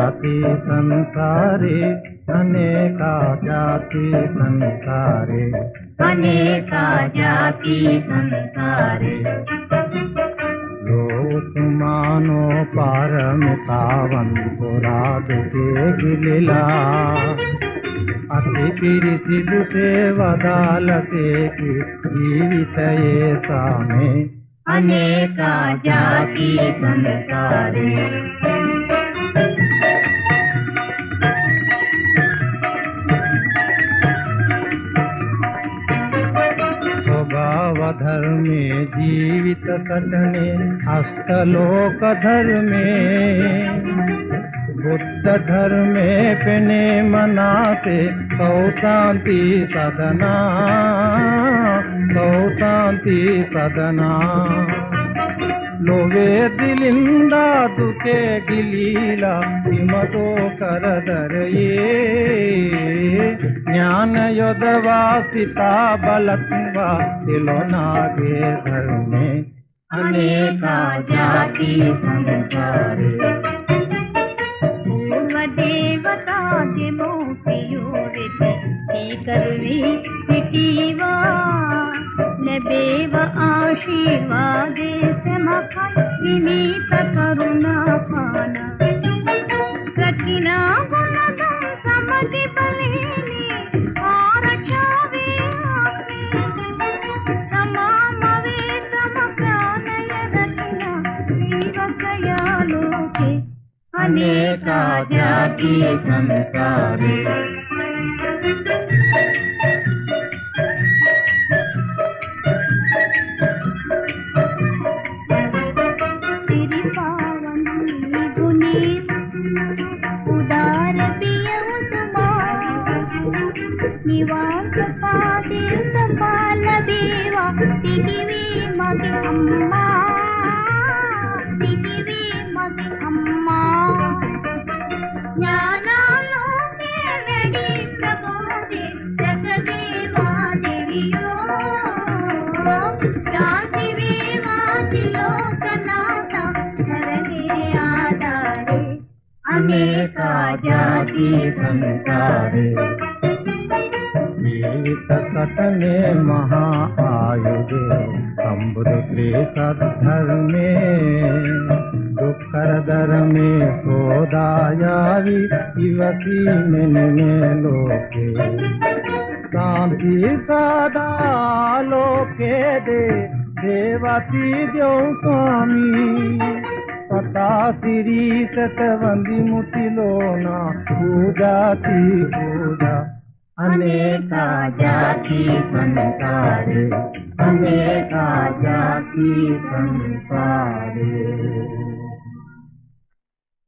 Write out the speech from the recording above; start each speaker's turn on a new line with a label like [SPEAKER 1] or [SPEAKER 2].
[SPEAKER 1] जाति संसारे, अनेका जाति संसारे,
[SPEAKER 2] अनेका जाति संसारे।
[SPEAKER 1] लोक मानो पारमितावन पुराद के लीला, अति पिरिसिदु सेवदालते की जीवित ये सामे,
[SPEAKER 2] अनेका जाति संसारे।
[SPEAKER 1] स्वभाव धर्मे जीवित सटने, अष्टलोक धर्मे, बुद्ध धर्मे पेने मनाते, सौ शांति सदना, सौ शांति सदना। लोवे दिलिंदा दुके गिलीला, हिमतो करदर ये, ज्ञान योदवासिता बलत्वा तिलोनागे धर्मे,
[SPEAKER 2] अनेका जाति संसारे। पूर्व देवता के मोक्षयोरिति करवी सिटीवा, नबेव आशीर्वादे समखा निमित करुणा पाना। कठिना गुणदम समति बलिनी, और छावे आपने, तमाम वेदम प्राणय रचना, जीवकया लोके, अनेका जाति संसारे। निवास पादे सपाल देवा, तिगिवी मगे अम्मा, तिगिवी मगे अम्मा। ज्ञानालोके वेडी प्रबोधे, जगदेवा देवियो, शांति विवादि लोकनाथा, धरणे आधारे, अनेका जाति संसारे।
[SPEAKER 1] जीवित सटने महा आयुधे, समृद्धि सद्धर्मे, दुखर दर में सोदायावी, युवती में लोके, शांति सदा लोके दे, देवती द्यो स्वामी। पता श्री सतवंदी मुटिलोना, पूजा की पूजा, अनेका जाति संसारे, अनेका जाति संसारे।